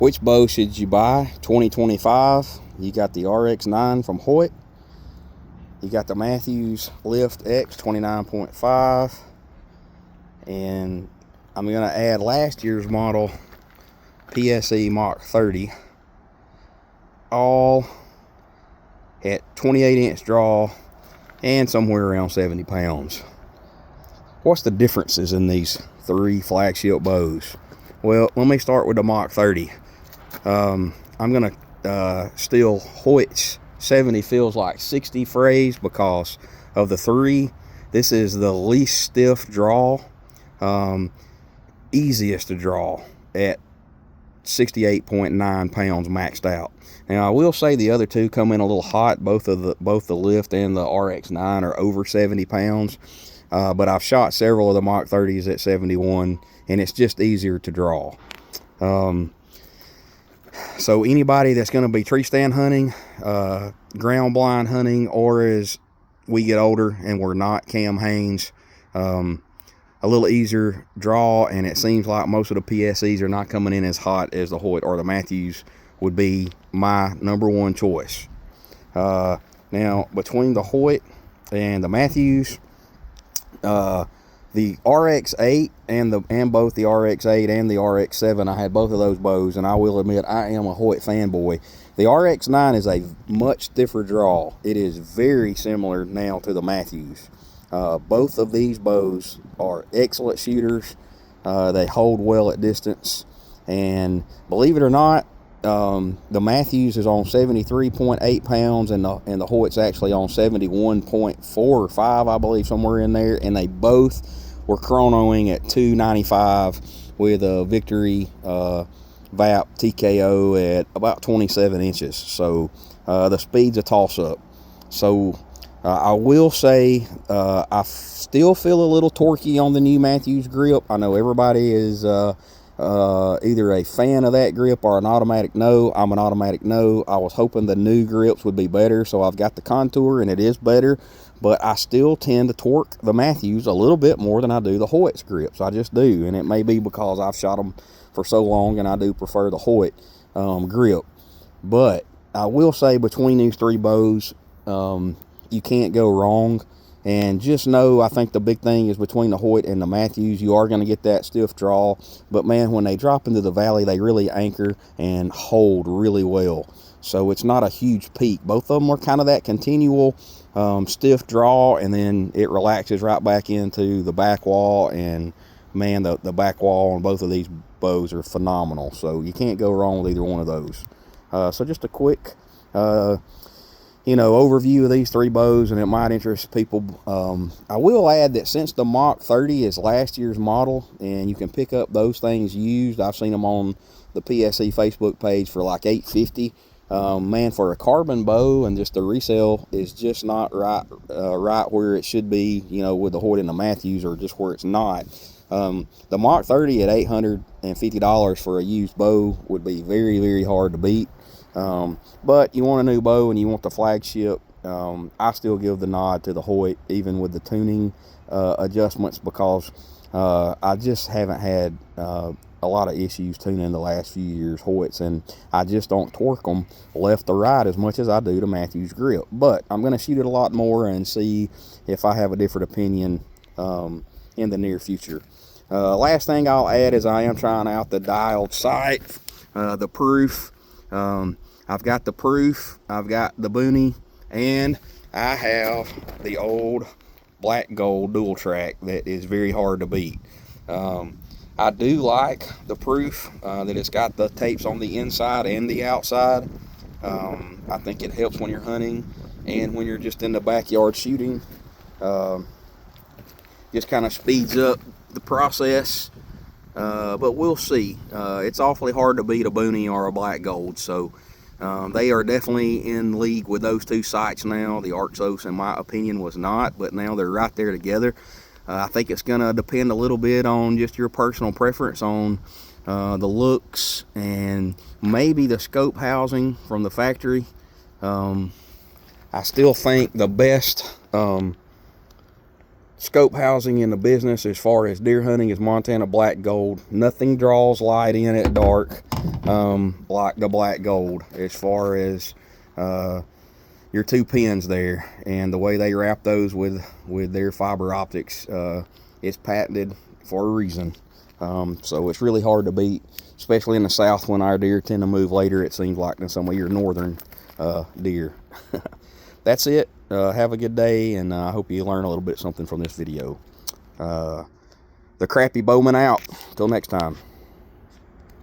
Which bow should you buy? 2025, you got the RX-9 from Hoyt. You got the Mathews Lift X 29.5. And I'm going to add last year's model PSE Mach 30. All at 28-inch draw and somewhere around 70 pounds. What's the differences in these three flagship bows? Well, let me start with the Mach 30. I'm going to steal Hoyt's 70 feels like 60 phrase because of the three. This is the least stiff draw, easiest to draw at 68.9 pounds maxed out. Now I will say the other two come in a little hot. Both the Lift and the RX-9 are over 70 pounds. But I've shot several of the Mach 30s at 71, and it's just easier to draw. So anybody that's going to be tree stand hunting, ground blind hunting, or as we get older and we're not Cam Haynes, a little easier draw, and it seems like most of the PSEs are not coming in as hot as the Hoyt or the Mathews would be my number one choice. Now, between the Hoyt and the Mathews, the RX-8 and both the RX-8 and the RX-7, I had both of those bows, and I will admit I am a Hoyt fanboy. The RX-9 is a much stiffer draw. It is very similar now to the Mathews. Both of these bows are excellent shooters. They hold well at distance, and believe it or not, the Mathews is on 73.8 pounds, and the Hoyt's actually on 71.4 or 5, I believe, somewhere in there, and they both were chronoing at 295 with a Victory VAP TKO at about 27 inches. So the speed's a toss-up. So I will say I still feel a little torquey on the new Mathews grip. I know everybody is either a fan of that grip or an automatic no. I'm an automatic no. I was hoping the new grips would be better, so I've got the Contour, and it is better, but I still tend to torque the Mathews a little bit more than I do the Hoyt's grips. I just do, and it may be because I've shot them for so long and I do prefer the Hoyt grip. But I will say between these three bows, you can't go wrong. And just know, I think the big thing is between the Hoyt and the Mathews, you are going to get that stiff draw. But man, when they drop into the valley, they really anchor and hold really well. So it's not a huge peak. Both of them are kind of that continual stiff draw, and then it relaxes right back into the back wall. And man, the back wall on both of these bows are phenomenal. So you can't go wrong with either one of those. So just a quick overview of these three bows, and it might interest people. I will add that since the Mach 30 is last year's model, and you can pick up those things used, I've seen them on the PSE Facebook page for like $850. Man, for a carbon bow, and just the resale is just not right where it should be, with the Hoyt and the Mathews, or just where it's not. The Mach 30 at $850 for a used bow would be very, very hard to beat. But you want a new bow and you want the flagship, I still give the nod to the Hoyt, even with the tuning adjustments, because I just haven't had a lot of issues tuning the last few years Hoyts, and I just don't torque them left or right as much as I do the Mathews grip. But I'm going to shoot it a lot more and see if I have a different opinion in the near future. Last thing I'll add is I am trying out the dialed sight, the proof. I've got the proof, I've got the Booney, and I have the old black gold dual track that is very hard to beat. I do like the proof, that it's got the tapes on the inside and the outside. I think it helps when you're hunting and when you're just in the backyard shooting. Just kind of speeds up the process. But we'll see. It's awfully hard to beat a Booney or a black gold, so they are definitely in league with those two sights now. The Arxos, in my opinion, was not, but now they're right there together. I think it's going to depend a little bit on just your personal preference on the looks and maybe the scope housing from the factory. I still think the best scope housing in the business as far as deer hunting is Montana black gold. Nothing draws light in at dark like the black gold as far as your 2 pins there, and the way they wrap those with their fiber optics. It's patented for a reason. So it's really hard to beat, especially in the south when our deer tend to move later, it seems like, than some of your northern deer. That's it. Have a good day, and I hope you learn a little bit something from this video. The Crappy Bowman out. Till next time.